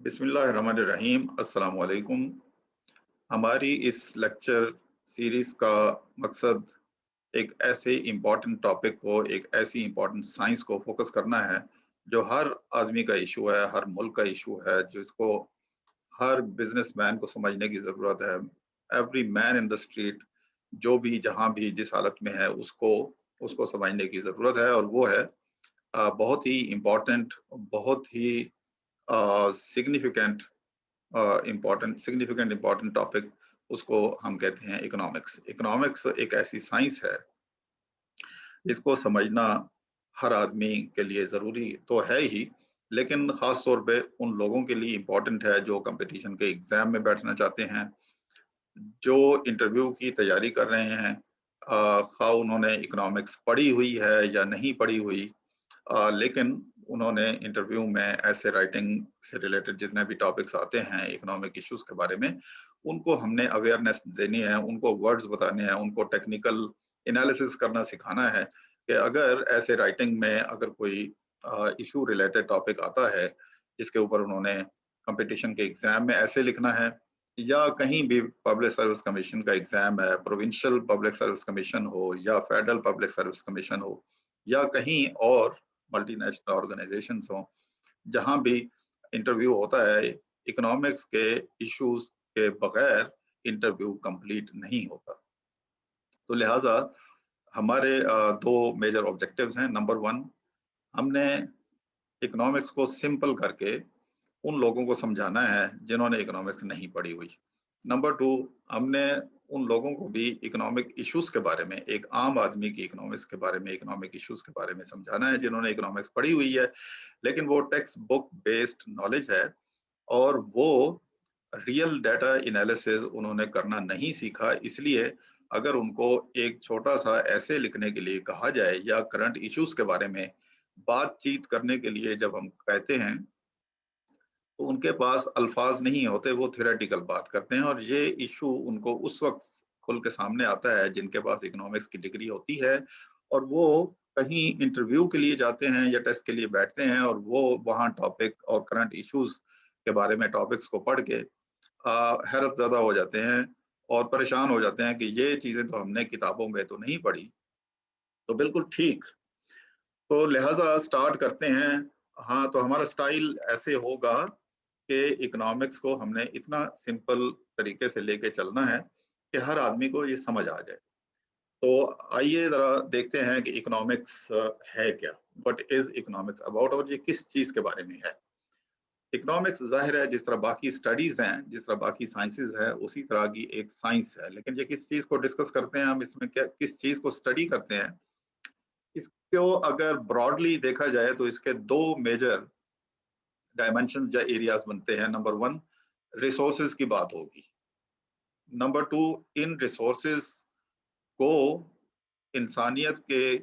बिस्मिल्लाहिर्रहमानिर्रहीम। अस्सलाम वालेकुम। हमारी इस लेक्चर सीरीज का मकसद एक ऐसे इम्पोर्टेंट टॉपिक को, एक ऐसी इम्पोर्टेंट साइंस को फोकस करना है जो हर आदमी का इशू है, हर मुल्क का इशू है, जिसको हर बिजनेसमैन को समझने की ज़रूरत है। Every man in the street, जो भी जहाँ भी जिस हालत में है, उसको उसको समझने की ज़रूरत है। और वो है बहुत ही इम्पोर्टेंट, बहुत ही सिग्निफिकेंट इम्पोर्टेंट टॉपिक, उसको हम कहते हैं इकोनॉमिक्स। इकोनॉमिक्स एक ऐसी साइंस है जिसको समझना हर आदमी के लिए ज़रूरी तो है ही, लेकिन ख़ास तौर पे उन लोगों के लिए इम्पोर्टेंट है जो कंपटीशन के एग्ज़ाम में बैठना चाहते हैं, जो इंटरव्यू की तैयारी कर रहे हैं, खा उन्होंने इकोनॉमिक्स पढ़ी हुई है या नहीं पढ़ी हुई, लेकिन उन्होंने इंटरव्यू में ऐसे राइटिंग से रिलेटेड जितने भी टॉपिक्स आते हैं इकोनॉमिक इश्यूज के बारे में, उनको हमने अवेयरनेस देनी है, उनको वर्ड्स बताने हैं, उनको टेक्निकल एनालिसिस करना सिखाना है कि अगर ऐसे राइटिंग में अगर कोई इशू रिलेटेड टॉपिक आता है जिसके ऊपर उन्होंने कंपटीशन के एग्जाम में ऐसे लिखना है, या कहीं भी पब्लिक सर्विस कमीशन का एग्जाम है, प्रोविंशियल पब्लिक सर्विस कमीशन हो या फेडरल पब्लिक सर्विस कमीशन हो, या कहीं और मल्टीनेशनल ऑर्गेनाइजेशंस हों, जहां भी इंटरव्यू होता है, इकोनॉमिक्स के इश्यूज के बगैर इंटरव्यू कंप्लीट नहीं होता। तो लिहाजा हमारे दो मेजर ऑब्जेक्टिव्स हैं। नंबर वन, हमने इकोनॉमिक्स को सिंपल करके उन लोगों को समझाना है जिन्होंने इकोनॉमिक्स नहीं पढ़ी हुई। नंबर टू, हमने उन लोगों को भी इकोनॉमिक इश्यूज के बारे में, एक आम आदमी की इकोनॉमिक्स के बारे में, इकोनॉमिक इश्यूज के बारे में समझाना है जिन्होंने इकोनॉमिक्स पढ़ी हुई है, लेकिन वो टेक्स्ट बुक बेस्ड नॉलेज है और वो रियल डाटा एनालिसिस उन्होंने करना नहीं सीखा। इसलिए अगर उनको एक छोटा सा ऐसे लिखने के लिए कहा जाए या करंट इश्यूज के बारे में बातचीत करने के लिए जब हम कहते हैं, तो उनके पास अल्फाज नहीं होते, वो थ्योरेटिकल बात करते हैं। और ये इशू उनको उस वक्त खुल के सामने आता है जिनके पास इकोनॉमिक्स की डिग्री होती है और वो कहीं इंटरव्यू के लिए जाते हैं या टेस्ट के लिए बैठते हैं और वो वहाँ टॉपिक और करंट इश्यूज के बारे में टॉपिक्स को पढ़ के हैरत ज़्यादा हो जाते हैं और परेशान हो जाते हैं कि ये चीज़ें तो हमने किताबों में तो नहीं पढ़ी। तो बिल्कुल ठीक। तो लिहाजा स्टार्ट करते हैं। हाँ, तो हमारा स्टाइल ऐसे होगा कि इकोनॉमिक्स को हमने इतना सिंपल तरीके से लेके चलना है कि हर आदमी को ये समझ आ जाए। तो आइए जरा देखते हैं कि इकोनॉमिक्स है क्या, व्हाट इज इकोनॉमिक्स अबाउट, और ये किस चीज के बारे में है। इकोनॉमिक्स जाहिर है जिस तरह बाकी स्टडीज हैं, जिस तरह बाकी साइंसेज है, उसी तरह की एक साइंस है, लेकिन ये किस चीज को डिस्कस करते हैं हम, इसमें क्या किस चीज को स्टडी करते हैं, इसको अगर ब्रॉडली देखा जाए तो इसके दो मेजर डायमेंशन या एरियाज बनते हैं। नंबर वन, रिसोर्सेज की बात होगी। नंबर टू, इन रिसोर्सेज को इंसानियत के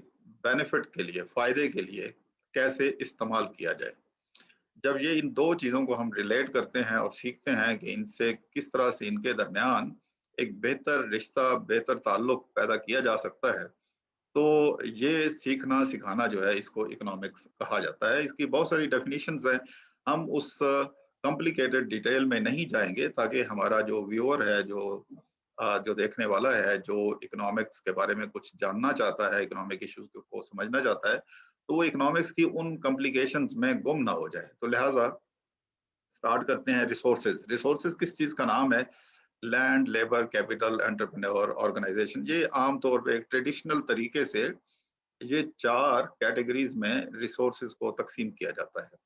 बेनिफिट के लिए, फायदे के लिए कैसे इस्तेमाल किया जाए। जब ये इन दो चीजों को हम रिलेट करते हैं और सीखते हैं कि इनसे किस तरह से इनके दरमियान एक बेहतर रिश्ता, बेहतर ताल्लुक पैदा किया जा सकता है, तो ये सीखना सिखाना जो है, इसको इकोनॉमिक्स कहा जाता है। इसकी बहुत सारी डेफिनेशंस हैं, हम उस कॉम्प्लिकेटेड डिटेल में नहीं जाएंगे ताकि हमारा जो व्यूअर है, जो देखने वाला है, जो इकोनॉमिक्स के बारे में कुछ जानना चाहता है, इकोनॉमिक इश्यूज को समझना चाहता है, तो वो इकोनॉमिक्स की उन कॉम्प्लिकेशंस में गुम ना हो जाए। तो लिहाजा स्टार्ट करते हैं। रिसोर्सेज, रिसोर्सेज किस चीज का नाम है? Land, labour, capital, entrepreneur, organisation. ये आमतौर पे एक ट्रेडिशनल तरीके से ये चार कैटेगरीज में रिसोर्सेज को तकसीम किया जाता है।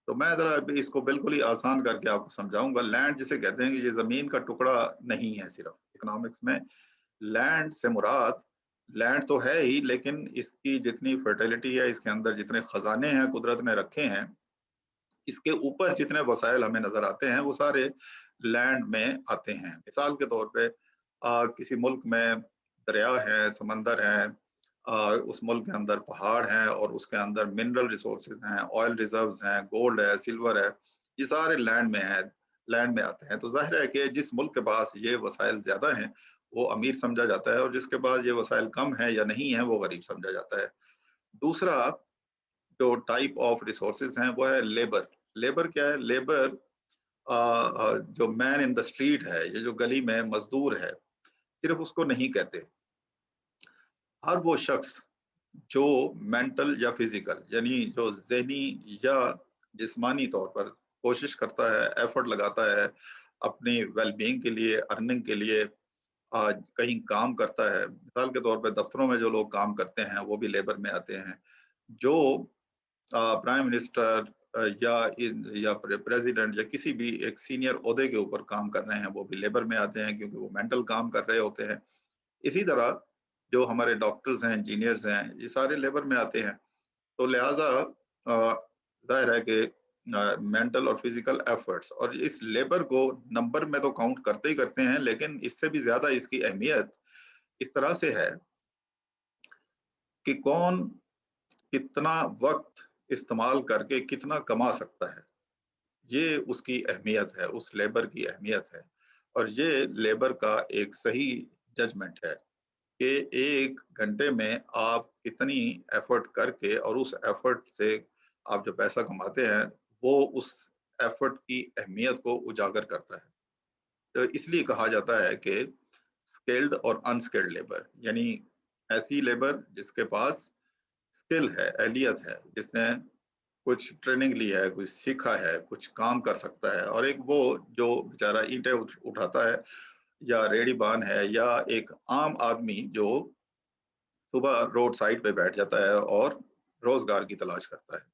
तो मैं जरा अभी इसको बिल्कुल ही आसान करके आपको समझाऊंगा। लैंड जिसे कहते हैं कि ये जमीन का टुकड़ा नहीं है, सिर्फ इकोनॉमिक्स में लैंड से मुराद लैंड तो है ही, लेकिन इसकी जितनी फर्टिलिटी है, इसके अंदर जितने खजाने हैं कुदरत ने रखे हैं, इसके ऊपर जितने वसाइल हमें नजर आते हैं, वो सारे लैंड में आते हैं। मिसाल के तौर पे किसी मुल्क में दरिया है, समंदर है, उस मुल्क के अंदर पहाड़ हैं और उसके अंदर मिनरल रिसोर्सेज हैं, ऑयल रिजर्व्स हैं, गोल्ड है, सिल्वर है, ये सारे लैंड में है, लैंड में आते हैं। तो जाहिर है कि जिस मुल्क के पास ये वसाइल ज्यादा हैं वो अमीर समझा जाता है और जिसके पास ये वसाइल कम है या नहीं है वो गरीब समझा जाता है। दूसरा जो टाइप ऑफ रिसोर्सेज हैं वो है लेबर। लेबर क्या है? लेबर जो मैन इन द स्ट्रीट है, ये जो गली में मजदूर है, सिर्फ उसको नहीं कहते। हर वो शख्स जो मेंटल या फिजिकल यानी जो ज़हनी या जिस्मानी तौर पर कोशिश करता है, एफर्ट लगाता है अपनी वेल-बीइंग के लिए, अर्निंग के लिए, कहीं काम करता है। मिसाल के तौर पे दफ्तरों में जो लोग काम करते हैं, वो भी लेबर में आते हैं। जो प्राइम मिनिस्टर या प्रेसिडेंट या किसी भी एक सीनियर ओहदे के ऊपर काम कर रहे हैं, वो भी लेबर में आते हैं क्योंकि वो मेंटल काम कर रहे होते हैं। इसी तरह जो हमारे डॉक्टर्स हैं, इंजीनियर्स हैं, ये सारे लेबर में आते हैं। तो लिहाजा ज़ाहिर है कि मेंटल और फिजिकल एफर्ट्स और इस लेबर को नंबर में तो काउंट करते ही करते हैं, लेकिन इससे भी ज़्यादा इसकी अहमियत इस तरह से है कि कौन कितना वक़्त इस्तेमाल करके कितना कमा सकता है। ये उसकी अहमियत है, उस लेबर की अहमियत है। और ये लेबर का एक सही जजमेंट है कि 1 घंटे में आप कितनी एफर्ट करके और उस एफर्ट से आप जो पैसा कमाते हैं, वो उस एफर्ट की अहमियत को उजागर करता है। तो इसलिए कहा जाता है कि स्किल्ड और अनस्किल्ड लेबर यानी ऐसी लेबर जिसके पास स्किल है, एहलियत है, जिसने कुछ ट्रेनिंग ली है, कुछ सीखा है, कुछ काम कर सकता है, और एक वो जो बेचारा ईंटें उठाता है या रेहड़ीबान है या एक आम आदमी जो सुबह रोड साइड पे बैठ जाता है और रोजगार की तलाश करता है।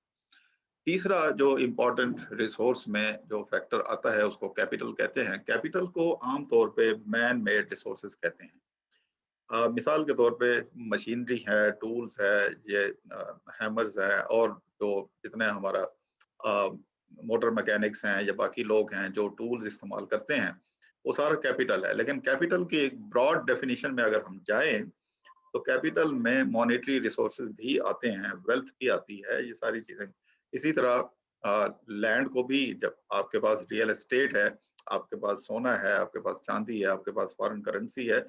तीसरा जो इम्पोर्टेंट रिसोर्स में जो फैक्टर आता है उसको कैपिटल कहते हैं। कैपिटल को आम तौर पे मैन मेड रिसोर्सेज कहते हैं। मिसाल के तौर पे मशीनरी है, टूल्स है, ये हैमर्स है, और जो जितने हमारा मोटर मैकेनिक्स हैं या बाकी लोग हैं जो टूल्स इस्तेमाल करते हैं, वो सारा कैपिटल है। लेकिन कैपिटल की एक ब्रॉड डेफिनेशन में अगर हम जाएं तो कैपिटल में मॉनेटरी रिसोर्सेज भी आते हैं, वेल्थ भी आती है, ये सारी चीजें। इसी तरह लैंड को भी, जब आपके पास रियल एस्टेट है, आपके पास सोना है, आपके पास चांदी है, आपके पास फॉरेन करेंसी है,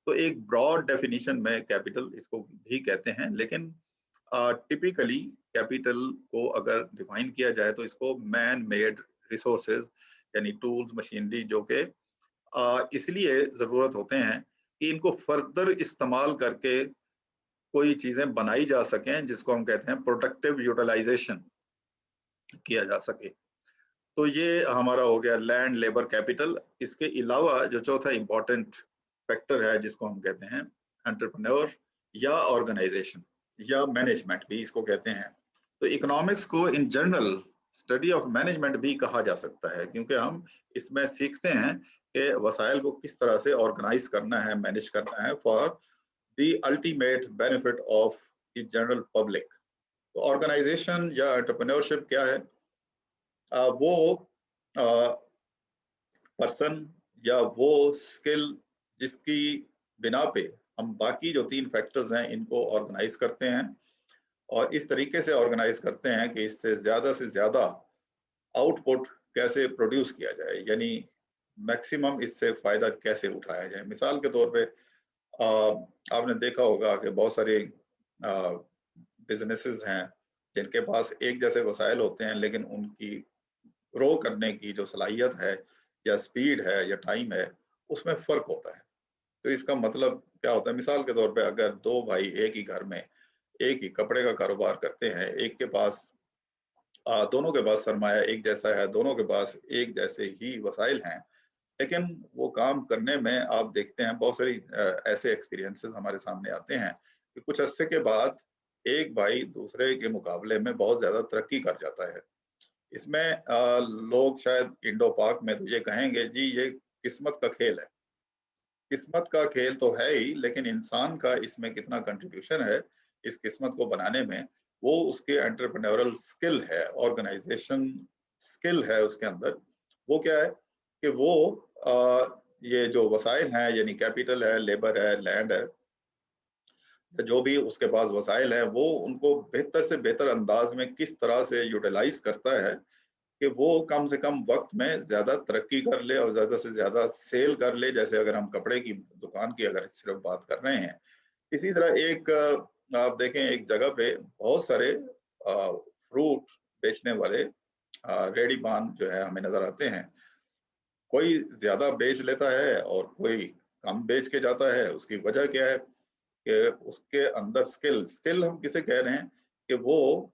तो एक ब्रॉड डेफिनेशन में कैपिटल इसको भी कहते हैं। लेकिन टिपिकली कैपिटल को अगर डिफाइन किया जाए तो इसको मैन मेड रिसोर्सेज यानी टूल्स, मशीनरी, जो कि इसलिए जरूरत होते हैं कि इनको फर्दर इस्तेमाल करके कोई चीजें बनाई जा सकें, जिसको हम कहते हैं प्रोडक्टिव यूटिलाइजेशन किया जा सके। तो ये हमारा हो गया लैंड, लेबर, कैपिटल। इसके अलावा जो चौथा इंपॉर्टेंट फैक्टर है जिसको हम कहते हैं एंटरप्रेन्योर या ऑर्गेनाइजेशन या मैनेजमेंट भी इसको कहते हैं। तो इकोनॉमिक्स को in general study of management भी कहा जा सकता है, क्योंकि हम इसमें सीखते हैं कि वसाइल को किस तरह से ऑर्गेनाइज करना है, मैनेज करना है for the ultimate benefit of the general public. तो ऑर्गेनाइजेशन या एंटरप्रेन्योरशिप क्या है? वो पर्सन या वो स्किल जिसकी बिना पे हम बाकी जो 3 फैक्टर्स हैं इनको ऑर्गेनाइज करते हैं, और इस तरीके से ऑर्गेनाइज करते हैं कि इससे ज्यादा आउटपुट कैसे प्रोड्यूस किया जाए, यानी मैक्सिमम इससे फायदा कैसे उठाया जाए। मिसाल के तौर पे आपने देखा होगा कि बहुत सारे बिजनेसेस हैं जिनके पास एक जैसे वसाइल होते हैं, लेकिन उनकी ग्रो करने की जो सलाहियत है या स्पीड है या टाइम है, उसमें फर्क होता है। तो इसका मतलब क्या होता है? मिसाल के तौर पे अगर 2 भाई एक ही घर में एक ही कपड़े का कारोबार करते हैं, एक के पास दोनों के पास सरमाया एक जैसा है, दोनों के पास एक जैसे ही वसाइल हैं, लेकिन वो काम करने में आप देखते हैं बहुत सारी ऐसे एक्सपीरियंसेस हमारे सामने आते हैं कि कुछ अरसे के बाद एक भाई दूसरे के मुकाबले में बहुत ज्यादा तरक्की कर जाता है। इसमें लोग शायद इंडो पाक में तो ये कहेंगे जी ये किस्मत का खेल है। किस्मत का खेल तो है ही, लेकिन इंसान का इसमें कितना कंट्रीब्यूशन है इस किस्मत को बनाने में, वो उसके एंटरप्रेन्योरल स्किल है, ऑर्गेनाइजेशन स्किल है उसके अंदर। वो क्या है कि वो ये जो वसाइल हैं यानी कैपिटल है, लेबर है, लैंड है, जो भी उसके पास वसाइल है, वो उनको बेहतर से बेहतर अंदाज में किस तरह से यूटिलाइज करता है कि वो कम से कम वक्त में ज्यादा तरक्की कर ले और ज्यादा से ज्यादा सेल कर ले। जैसे अगर हम कपड़े की दुकान की अगर सिर्फ बात कर रहे हैं, इसी तरह एक आप देखें एक जगह पे बहुत सारे फ्रूट बेचने वाले रेडी पान जो है हमें नजर आते हैं। कोई ज्यादा बेच लेता है और कोई कम बेच के जाता है। उसकी वजह क्या है कि उसके अंदर स्किल स्किल हम किसे कह रहे हैं कि वो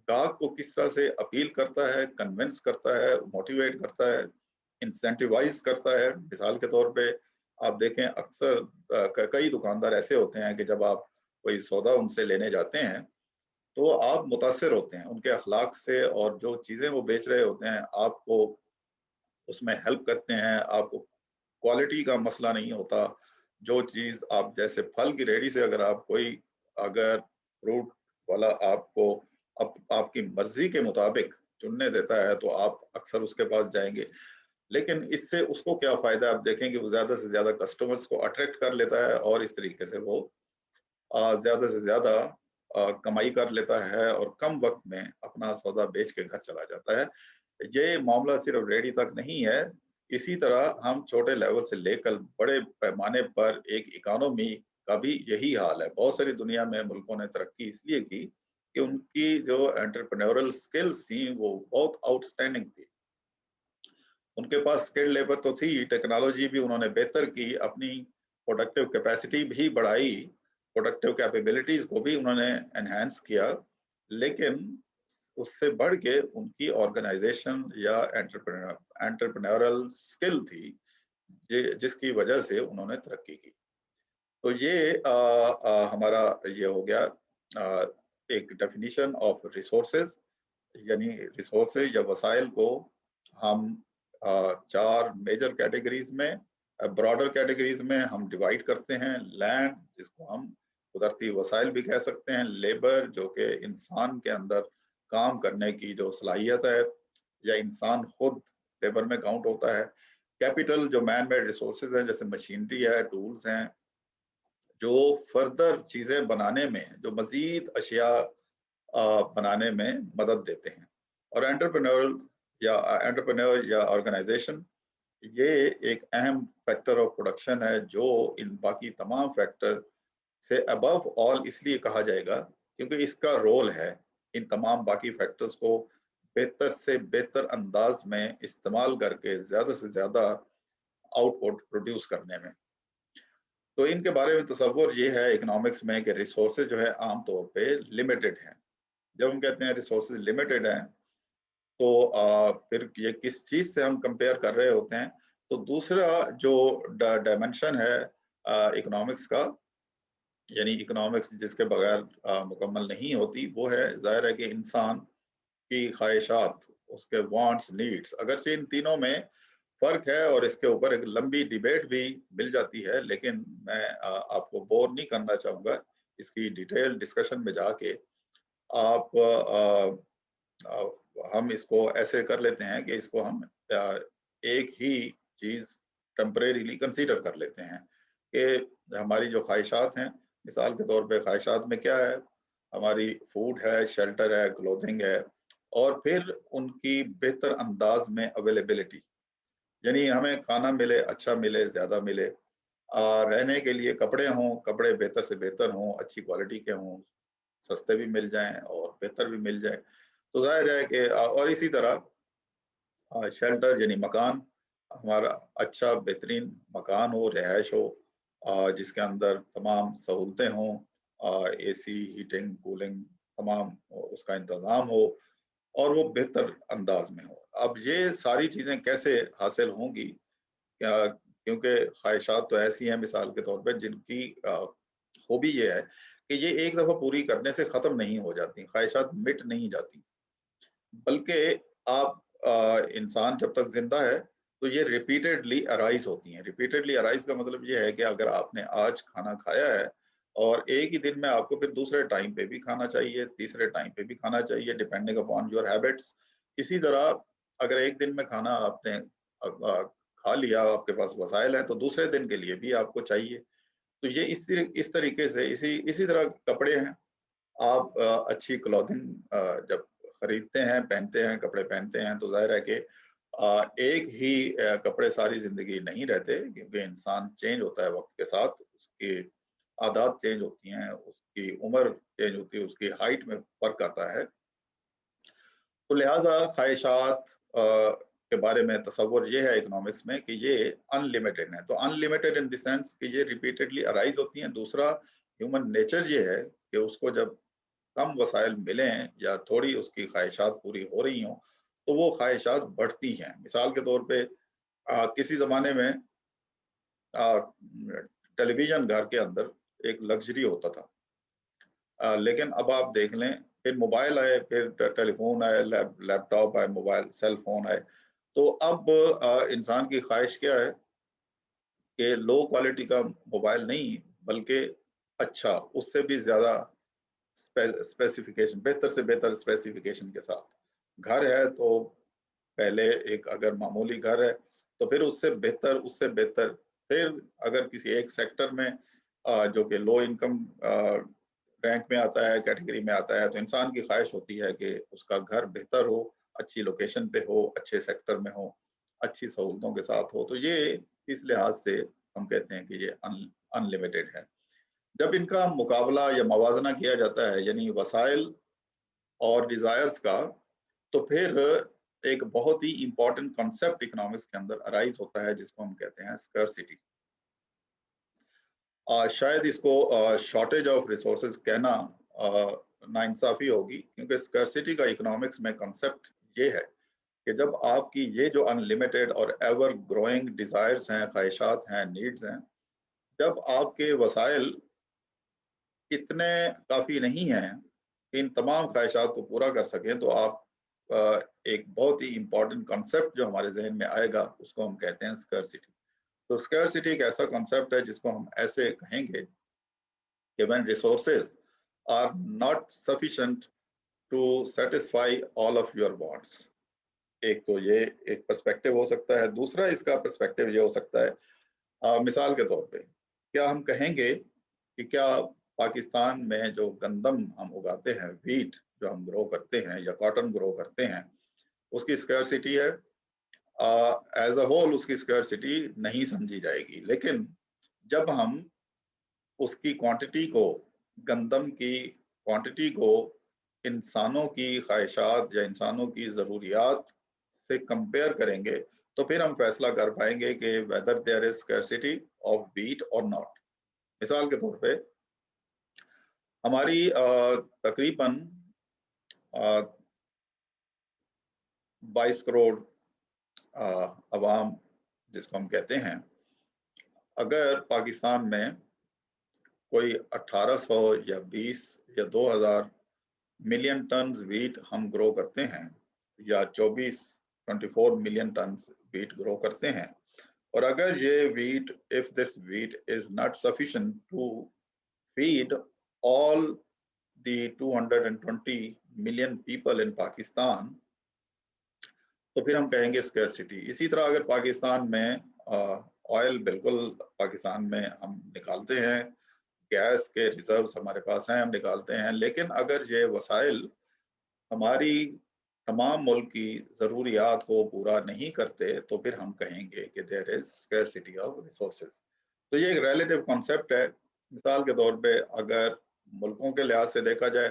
ग्राहक को किस तरह से अपील करता है, कन्विंस करता है, मोटिवेट करता है, इंसेंटिवाइज करता है। मिसाल के तौर पे आप देखें अक्सर कई दुकानदार ऐसे होते हैं कि जब आप कोई सौदा उनसे लेने जाते हैं तो आप मुतासिर होते हैं उनके अखलाक से, और जो चीजें वो बेच रहे होते हैं आपको उसमें हेल्प करते हैं। आपको क्वालिटी का मसला नहीं होता। जो चीज आप जैसे फल की रेडी से अगर आप कोई अगर फ्रूट वाला आपको आपकी मर्जी के मुताबिक चुनने देता है तो आप अक्सर उसके पास जाएंगे। लेकिन इससे उसको क्या फायदा, आप देखें कि वो ज्यादा से ज्यादा कस्टमर्स को अट्रैक्ट कर लेता है और इस तरीके से वो ज्यादा से ज्यादा कमाई कर लेता है और कम वक्त में अपना सौदा बेच के घर चला जाता है। ये मामला सिर्फ रेडी तक नहीं है। इसी तरह हम छोटे लेवल से लेकर बड़े पैमाने पर एक इकोनॉमी का भी यही हाल है। बहुत सारी दुनिया में मुल्कों ने तरक्की इसलिए की कि उनकी जो एंटरप्रेन्योरल स्किल्स थी वो बहुत आउटस्टैंडिंग थी। उनके पास स्किल्ड लेबर तो थी, टेक्नोलॉजी भी उन्होंने बेहतर की, अपनी प्रोडक्टिव कैपेसिटी भी बढ़ाई, प्रोडक्टिव कैपेबिलिटीज को भी उन्होंने एनहांस किया। लेकिन उससे बढ़ के उनकी ऑर्गेनाइजेशन या एंटरप्रेन्योरल स्किल थी जिसकी वजह से उन्होंने तरक्की की। तो ये हमारा ये हो गया आ, एक डेफिनेशन ऑफ रिसोर्सेज, यानी रिसोर्सेज या वसाइल को हम चार मेजर कैटेगरीज में, ब्रॉडर कैटेगरीज में हम डिवाइड करते हैं। लैंड, जिसको हम कुदरती वसाइल भी कह सकते हैं, लेबर जो कि इंसान के अंदर काम करने की जो सलाहियत है या इंसान खुद लेबर में काउंट होता है। कैपिटल जो मैन मेड रिसोर्सेज हैं जैसे मशीनरी है, टूल्स हैं, जो फर्दर चीजें बनाने में, जो मजीद अशिया बनाने में मदद देते हैं। और एंटरप्रेन्योर या ऑर्गेनाइजेशन, ये एक अहम फैक्टर ऑफ प्रोडक्शन है जो इन बाकी तमाम फैक्टर से अबव ऑल इसलिए कहा जाएगा क्योंकि इसका रोल है इन तमाम बाकी फैक्टर्स को बेहतर से बेहतर अंदाज में इस्तेमाल करके ज्यादा से ज्यादा आउटपुट प्रोड्यूस करने में। तो इनके बारे में तसव्वुर ये है इकोनॉमिक्स में कि रिसोर्सेज जो है आमतौर पे लिमिटेड हैं। जब हम कहते हैं रिसोर्सेज लिमिटेड हैं तो फिर ये किस चीज से हम कंपेयर कर रहे होते हैं। तो दूसरा जो डायमेंशन है इकोनॉमिक्स का, यानी इकोनॉमिक्स जिसके बगैर मुकम्मल नहीं होती, वो है जाहिर है कि इंसान की ख्वाहिशात, उसके वांट्स, नीड्स। अगरचे इन तीनों में फर्क है और इसके ऊपर एक लंबी डिबेट भी मिल जाती है, लेकिन मैं आपको बोर नहीं करना चाहूंगा। इसकी डिटेल डिस्कशन में जाके आप हम इसको ऐसे कर लेते हैं कि इसको हम एक ही चीज टेम्परेरीली कंसीडर कर लेते हैं कि हमारी जो ख्वाहिशात हैं, मिसाल के तौर पे ख्वाहिशात में क्या है, हमारी फूड है, शेल्टर है, क्लोथिंग है, और फिर उनकी बेहतर अंदाज में अवेलेबिलिटी, यानी हमें खाना मिले, अच्छा मिले, ज्यादा मिले, रहने के लिए कपड़े हों, कपड़े बेहतर से बेहतर हों, अच्छी क्वालिटी के हों, सस्ते भी मिल जाएं और बेहतर भी मिल जाए। तो जाहिर है कि और इसी तरह शेल्टर यानी मकान, हमारा अच्छा बेहतरीन मकान हो, रिहायश हो, जिसके अंदर तमाम सहूलतें हों, एसी, हीटिंग, कूलिंग, तमाम उसका इंतज़ाम हो और वो बेहतर अंदाज में हो। अब ये सारी चीज़ें कैसे हासिल होंगी? क्या, क्योंकि ख्वाहिशात तो ऐसी हैं मिसाल के तौर पे जिनकी खूबी ये है कि ये एक दफ़ा पूरी करने से ख़त्म नहीं हो जाती, ख्वाहिशात मिट नहीं जाती। बल्कि आप इंसान जब तक जिंदा है तो ये रिपीटेडली अराइज होती हैं। रिपीटेडली अराइज का मतलब ये है कि अगर आपने आज खाना खाया है और एक ही दिन में आपको फिर दूसरे टाइम पे भी खाना चाहिए, तीसरे टाइम पे भी खाना चाहिए, डिपेंडिंग अपॉन योर हैबिट्स। इसी तरह अगर एक दिन में खाना आपने खा लिया, आपके पास वसाइल है, तो दूसरे दिन के लिए भी आपको चाहिए। तो ये इस तरीके से इसी इसी तरह कपड़े हैं। आप अच्छी क्लॉथिंग जब खरीदते हैं, पहनते हैं, कपड़े पहनते हैं, तो जाहिर है कि एक ही कपड़े सारी जिंदगी नहीं रहते, क्योंकि इंसान चेंज होता है वक्त के साथ, उसकी आदत चेंज होती हैं, उसकी उम्र चेंज होती है, उसकी हाइट में फर्क आता है। तो लिहाजा ख्वाहिशात उसके बारे में तसव्वुर ये है इकोनॉमिक्स में कि ये अनलिमिटेड है। तो अनलिमिटेड इन द सेंस कि ये रिपीटेडली अराइज होती हैं। दूसरा, ह्यूमन नेचर ये है कि उसको जब कम वसाइल मिलें या थोड़ी उसकी ख्वाहिशात पूरी हो रही हों तो वो ख्वाहिशात बढ़ती हैं। मिसाल के तौर पे किसी ज़माने में टेलीविज़न घर के अंदर एक लग्ज़री होता था। लेकिन अब आप देख लें, फिर मोबाइल आए, फिर टेलीफोन आए, लैपटॉप आए, मोबाइल सेल फोन आए। तो अब इंसान की ख्वाहिश क्या है कि लो क्वालिटी का मोबाइल नहीं, बल्कि अच्छा, उससे भी ज़्यादा स्पेसिफिकेशन, बेहतर से बेहतर स्पेसिफिकेशन के साथ। घर है तो पहले एक अगर मामूली घर है तो फिर उससे बेहतर, फिर अगर किसी एक सेक्टर में जो कि लो इनकम रैंक में आता है, कैटेगरी में आता है, तो इंसान की ख्वाहिश होती है कि उसका घर बेहतर हो, अच्छी लोकेशन पे हो, अच्छे सेक्टर में हो, अच्छी सहूलतों के साथ हो। तो ये इस लिहाज से हम कहते हैं कि ये अनलिमिटेड है। जब इनका मुकाबला या मवाजना किया जाता है, यानी वसाइल और डिजायर्स का, तो फिर एक बहुत ही इंपॉर्टेंट कॉन्सेप्ट इकोनॉमिक्स के अंदर अराइज होता है जिसको हम कहते हैं स्कैरसिटी। शायद इसको शॉर्टेज ऑफ रिसोर्सेज कहना नाइंसाफी होगी, क्योंकि स्कैरसिटी का इकोनॉमिक्स में कॉन्सेप्ट ये है कि जब आपकी ये जो अनलिमिटेड और एवर ग्रोइंग डिजायर्स हैं, ख्वाहिशात हैं, नीड्स हैं, जब आपके वसाइल इतने काफ़ी नहीं हैं कि इन तमाम ख्वाहिशात को पूरा कर सकें, तो आप एक बहुत ही इम्पोर्टेंट कॉन्सेप्ट जो हमारे जहन में आएगा उसको हम कहते हैं स्कैरसिटी। तो स्कैरसिटी एक ऐसा कॉन्सेप्ट है जिसको हम ऐसे कहेंगे कि when resources are not sufficient to satisfy all of your wants. एक तो ये एक पर्सपेक्टिव हो सकता है। दूसरा इसका पर्सपेक्टिव ये हो सकता है, मिसाल के तौर पे क्या हम कहेंगे कि क्या पाकिस्तान में जो गंदम हम उगाते हैं, व्हीट जो हम ग्रो करते हैं या कॉटन ग्रो करते हैं, उसकी स्कैरसिटी है। एज अ होल उसकी स्कैरसिटी नहीं समझी जाएगी, लेकिन जब हम उसकी क्वांटिटी को, गंदम की क्वांटिटी को इंसानों की ख्वाहिशात या इंसानों की ज़रूरियात से कंपेयर करेंगे, तो फिर हम फैसला कर पाएंगे कि whether there is scarcity of wheat और नॉट। मिसाल के तौर पे हमारी तकरीबन 22 करोड़ अवाम जिसको हम कहते हैं, अगर पाकिस्तान में कोई 1800 या 20 या 2000 मिलियन टन व्हीट हम ग्रो करते हैं, या 24 मिलियन टन व्हीट ग्रो करते हैं, और अगर ये wheat, if this wheat is not sufficient to feed all the 220 million people in Pakistan, तो फिर हम कहेंगे स्कैरसिटी। इसी तरह अगर पाकिस्तान में ऑयल बिल्कुल पाकिस्तान में हम निकालते हैं, गैस के रिजर्व्स हमारे पास हैं, हम निकालते हैं, लेकिन अगर ये वसाइल हमारी तमाम मुल्क की ज़रूरियात को पूरा नहीं करते, तो फिर हम कहेंगे कि there is scarcity of resources. तो ये एक रिलेटिव कॉन्सेप्ट है। मिसाल के तौर पे अगर मुल्कों के लिहाज से देखा जाए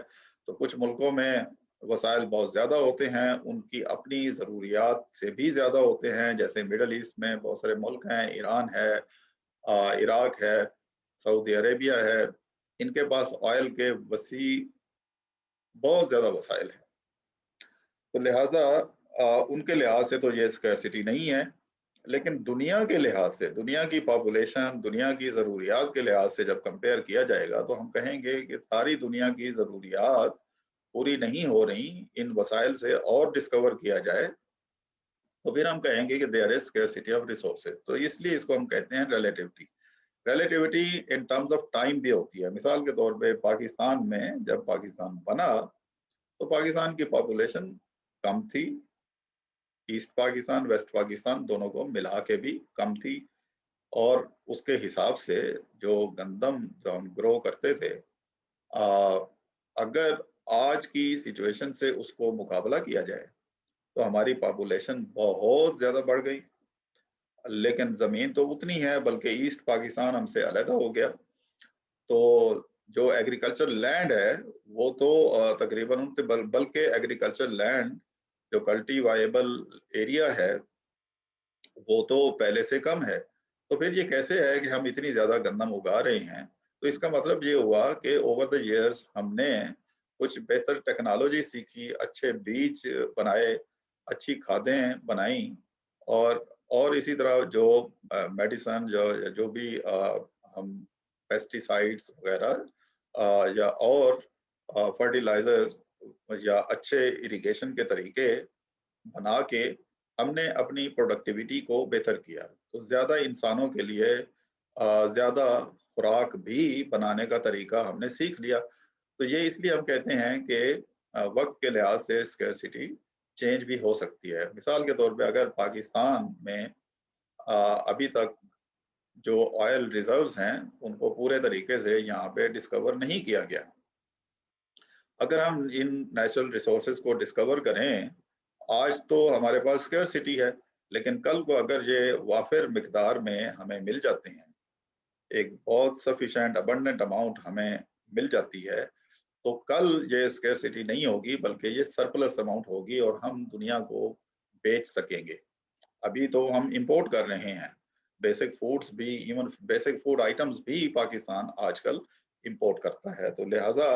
तो कुछ मुल्कों में वसाइल बहुत ज़्यादा होते हैं, उनकी अपनी ज़रूरियात से भी ज़्यादा होते हैं। जैसे मिडल ईस्ट में बहुत सारे मुल्क हैं, ईरान है, इराक है, सऊदी अरेबिया है, इनके पास ऑयल के वसी बहुत ज़्यादा वसाइल हैं। तो लिहाजा उनके लिहाज से तो ये स्कैरसिटी नहीं है, लेकिन दुनिया के लिहाज से, दुनिया की पॉपुलेशन, दुनिया की ज़रूरियात के लिहाज से जब कंपेयर किया जाएगा, तो हम कहेंगे कि सारी दुनिया की ज़रूरियात पूरी नहीं हो रही, इन वसाइल से और डिस्कवर किया जाए, तो फिर हम कहेंगे कि there is scarcity of resources. तो इसलिए इसको हम कहते हैं relativity. Relativity in terms of time भी होती है। मिसाल के तौर पे पाकिस्तान में जब पाकिस्तान बना, तो पाकिस्तान की पॉपुलेशन कम थी, ईस्ट पाकिस्तान, वेस्ट पाकिस्तान दोनों को मिला के भी कम थी, और उसके हिसाब से जो गंदम जो हम ग्रो करते थे, आ, अगर आज की सिचुएशन से उसको मुकाबला किया जाए तो हमारी पॉपुलेशन बहुत ज्यादा बढ़ गई, लेकिन जमीन तो उतनी है, बल्कि ईस्ट पाकिस्तान हमसे अलहदा हो गया। तो जो एग्रीकल्चर लैंड है वो तो तकरीबन बल्कि एग्रीकल्चर लैंड जो कल्टीवाइबल एरिया है वो तो पहले से कम है। तो फिर ये कैसे है कि हम इतनी ज़्यादा गंदम उगा रहे हैं? तो इसका मतलब ये हुआ कि ओवर द ईयर्स हमने कुछ बेहतर टेक्नोलॉजी सीखी, अच्छे बीज बनाए, अच्छी खादें बनाई, और इसी तरह जो मेडिसिन जो भी हम पेस्टिसाइड्स वगैरह या और फर्टिलाइज़र या अच्छे इरिगेशन के तरीके बना के हमने अपनी प्रोडक्टिविटी को बेहतर किया। तो ज़्यादा इंसानों के लिए ज़्यादा खुराक भी बनाने का तरीका हमने सीख लिया। तो ये इसलिए हम कहते हैं कि वक़्त के लिहाज से स्कैरसिटी चेंज भी हो सकती है। मिसाल के तौर पे अगर पाकिस्तान में अभी तक जो ऑयल रिज़र्व्स हैं, उनको पूरे तरीके से यहाँ पे डिस्कवर नहीं किया गया। अगर हम इन नेचुरल रिसोर्सेज को डिस्कवर करें, आज तो हमारे पास स्कैरसिटी है, लेकिन कल को अगर ये वाफिर मिकदार में हमें मिल जाते हैं, एक बहुत सफिशिएंट अबंडेंट अमाउंट हमें मिल जाती है, तो कल ये स्कैरसिटी नहीं होगी, बल्कि ये सरप्लस अमाउंट होगी और हम दुनिया को बेच सकेंगे। अभी तो हम इंपोर्ट कर रहे हैं, बेसिक फूड्स भी, इवन बेसिक फूड आइटम्स भी पाकिस्तान आजकल इंपोर्ट करता है। तो लिहाजा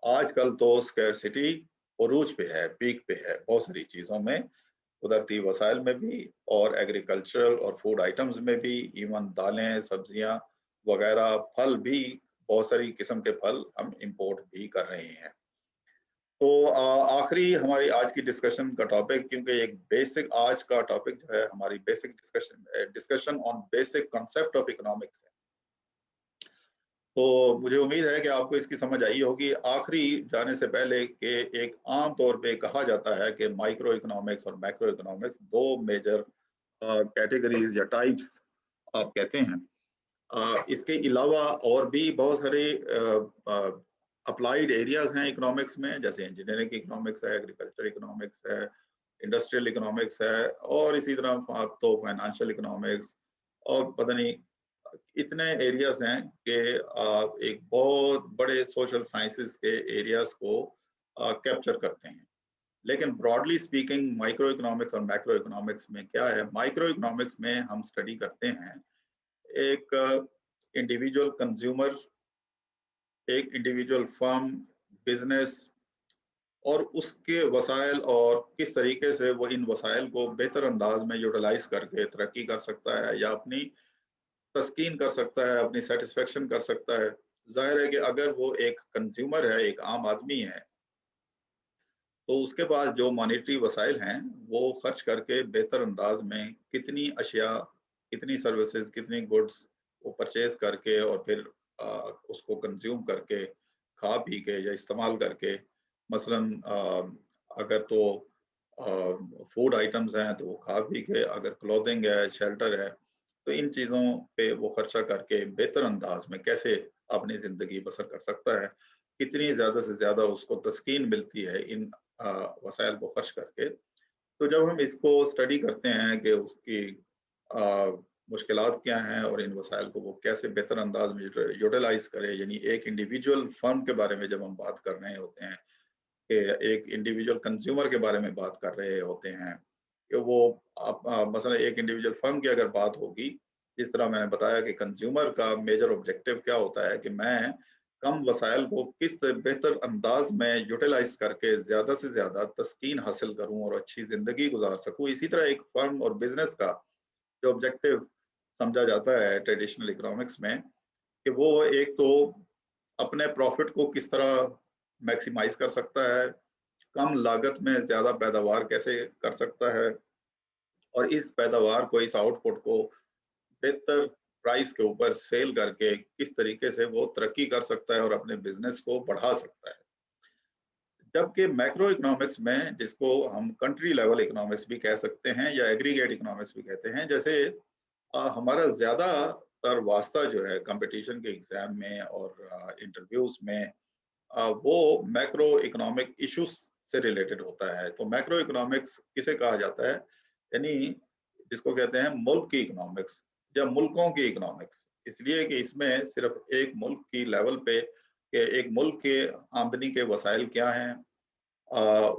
आजकल तो स्कैरसिटी उरूज पे है, पीक पे है, बहुत सारी चीजों में, कुदरती वसाइल में भी और एग्रीकल्चरल और फूड आइटम्स में भी, इवन दालें, सब्जियां वगैरह, फल भी, बहुत सारी किस्म के फल हम इंपोर्ट भी कर रहे हैं। तो आखिरी हमारी आज की डिस्कशन का टॉपिक, क्योंकि एक बेसिक आज का टॉपिक जो है हमारी basic discussion on basic concept of economics है। तो मुझे उम्मीद है कि आपको इसकी समझ आई होगी। आखिरी जाने से पहले कि एक आम तौर पे कहा जाता है कि माइक्रो इकोनॉमिक्स और मैक्रो इकोनॉमिक्स दो मेजर कैटेगरीज या टाइप्स आप कहते हैं। इसके अलावा और भी बहुत सारे अप्लाइड एरियाज हैं इकोनॉमिक्स में, जैसे इंजीनियरिंग इकोनॉमिक्स है, एग्रीकल्चर इकोनॉमिक्स है, इंडस्ट्रियल इकोनॉमिक्स है, और इसी तरह आप तो फाइनेंशियल इकोनॉमिक्स, और पता नहीं इतने एरियाज हैं कि एक बहुत बड़े सोशल साइंसेस के एरियाज को कैप्चर करते हैं। लेकिन ब्रॉडली स्पीकिंग माइक्रो इकोनॉमिक्स और मैक्रो इकोनॉमिक्स में क्या है? माइक्रो इकोनॉमिक्स में हम स्टडी करते हैं एक इंडिविजुअल कंज्यूमर, एक इंडिविजुअल फर्म, बिजनेस, और उसके वसाइल और किस तरीके से वो इन वसाइल को बेहतर अंदाज में यूटिलाइज करके तरक्की कर सकता है या अपनी तस्कीन कर सकता है, अपनी सेटिस्फेक्शन कर सकता है। जाहिर है कि अगर वो एक कंज्यूमर है, एक आम आदमी है, तो उसके पास जो मॉनेटरी वसाइल हैं, वो खर्च करके बेहतर अंदाज में कितनी अशिया, कितनी सर्विसेज, कितनी गुड्स वो परचेज करके और फिर उसको कंज्यूम करके, खा पी के या इस्तेमाल करके, मसलन अगर तो फूड आइटम्स हैं तो वो खा पी के, अगर क्लोथिंग है, शेल्टर है, तो इन चीज़ों पे वो खर्चा करके बेहतर अंदाज में कैसे अपनी ज़िंदगी बसर कर सकता है, कितनी ज़्यादा से ज़्यादा उसको तस्कीन मिलती है इन वसाइल को खर्च करके। तो जब हम इसको स्टडी करते हैं कि उसकी मुश्किलात क्या हैं और इन वसाइल को वो कैसे बेहतर अंदाज में यूटिलाइज करे, यानी एक इंडिविजुअल फर्म के बारे में जब हम बात कर रहे होते हैं, कि एक इंडिविजुअल कंज्यूमर के बारे में बात कर रहे होते हैं, कि वो आप मसलन एक इंडिविजुअल फर्म की अगर बात होगी, जिस तरह मैंने बताया कि कंज्यूमर का मेजर ऑब्जेक्टिव क्या होता है कि मैं कम वसाइल को किस बेहतर अंदाज में यूटिलाइज करके ज़्यादा से ज़्यादा तस्कीन हासिल करूं और अच्छी ज़िंदगी गुजार सकूं। इसी तरह एक फर्म और बिजनेस का जो ऑब्जेक्टिव समझा जाता है ट्रेडिशनल इकोनॉमिक्स में, कि वो एक तो अपने प्रॉफिट को किस तरह मैक्सिमाइज कर सकता है, कम लागत में ज़्यादा पैदावार कैसे कर सकता है, और इस पैदावार को, इस आउटपुट को बेहतर प्राइस के ऊपर सेल करके किस तरीके से वो तरक्की कर सकता है और अपने बिजनेस को बढ़ा सकता है। जबकि मैक्रो इकोनॉमिक्स में, जिसको हम कंट्री लेवल इकोनॉमिक्स भी कह सकते हैं या एग्रीगेट इकोनॉमिक्स भी कहते हैं, जैसे हमारा ज्यादातर वास्ता जो है कंपटीशन के एग्जाम में और इंटरव्यूज में, वो मैक्रो इकोनॉमिक इश्यूज से रिलेटेड होता है। तो मैक्रो इकोनॉमिक्स किसे कहा जाता है? यानी जिसको कहते हैं मुल्क की इकोनॉमिक्स या मुल्कों की इकोनॉमिक्स, इसलिए कि इसमें सिर्फ एक मुल्क की लेवल पे, कि एक मुल्क के आमदनी के वसाइल क्या हैं,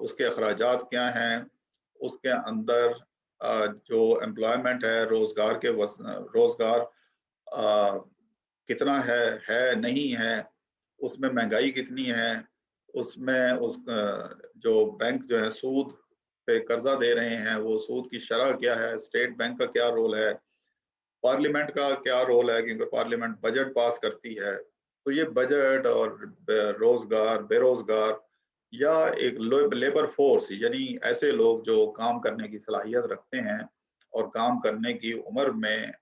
उसके अखराजात क्या हैं, उसके अंदर जो एम्प्लॉयमेंट है, रोजगार कितना है नहीं है, उसमें महंगाई कितनी है, उसमें जो बैंक जो है सूद पे कर्जा दे रहे हैं, वो सूद की शरह क्या है, स्टेट बैंक का क्या रोल है, पार्लियामेंट का क्या रोल है, क्योंकि पार्लियामेंट बजट पास करती है। तो ये बजट और रोजगार, बेरोजगार या एक लेबर फोर्स, यानी ऐसे लोग जो काम करने की सलाहियत रखते हैं और काम करने की उम्र में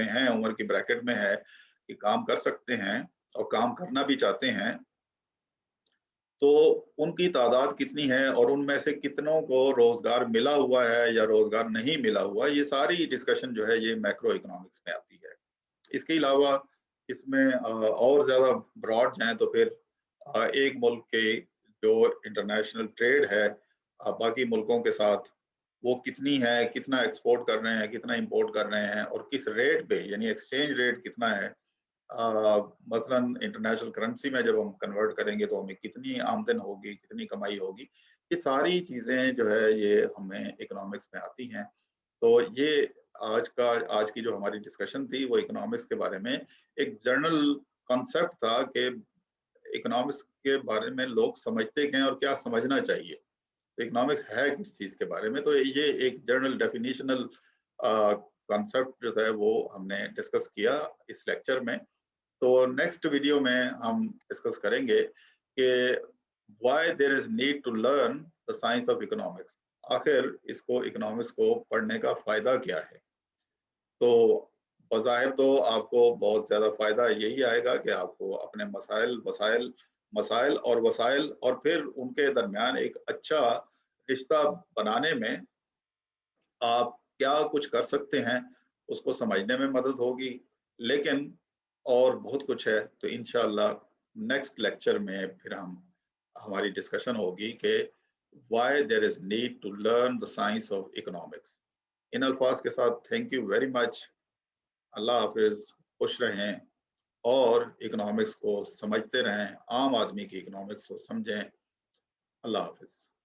है, उम्र की ब्रैकेट में है कि काम कर सकते हैं और काम करना भी चाहते हैं, तो उनकी तादाद कितनी है और उनमें से कितनों को रोजगार मिला हुआ है या रोजगार नहीं मिला हुआ, ये सारी डिस्कशन जो है ये मैक्रो इकोनॉमिक्स में आती है। इसके अलावा इसमें और ज्यादा ब्रॉड जाएं तो फिर एक मुल्क के जो इंटरनेशनल ट्रेड है बाकी मुल्कों के साथ, वो कितनी है, कितना एक्सपोर्ट कर रहे हैं, कितना इंपोर्ट कर रहे हैं और किस रेट पे, यानी एक्सचेंज रेट कितना है। मसलन इंटरनेशनल करेंसी में जब हम कन्वर्ट करेंगे तो हमें कितनी आमदन होगी, कितनी कमाई होगी, ये सारी चीजें जो है ये हमें इकोनॉमिक्स में आती हैं। तो ये आज की जो हमारी डिस्कशन थी वो इकोनॉमिक्स के बारे में एक जनरल कॉन्सेप्ट था कि इकोनॉमिक्स के बारे में लोग समझते क्या हैं और क्या समझना चाहिए। तो इकोनॉमिक्स है किस चीज के बारे में, तो ये एक जनरल डेफिनेशनल कॉन्सेप्ट जो है वो हमने डिस्कस किया इस लेक्चर में। तो नेक्स्ट वीडियो में हम डिस्कस करेंगे कि why there is need to learn the science of economics, आखिर इसको इकोनॉमिक्स को पढ़ने का फायदा क्या है। तो बज़ाहिर तो आपको बहुत ज्यादा फायदा यही आएगा कि आपको अपने मसाइल और वसाइल और फिर उनके दरमियान एक अच्छा रिश्ता बनाने में आप क्या कुछ कर सकते हैं, उसको समझने में मदद होगी। लेकिन और बहुत कुछ है, तो इंशाअल्लाह नेक्स्ट लेक्चर में फिर हमारी डिस्कशन होगी कि why there is need to learn the science of economics. इन अल्फाज के साथ थैंक यू वेरी मच। अल्लाह हाफिज, खुश रहें और इकोनॉमिक्स को समझते रहें, आम आदमी की इकोनॉमिक्स को समझें। अल्लाह हाफिज।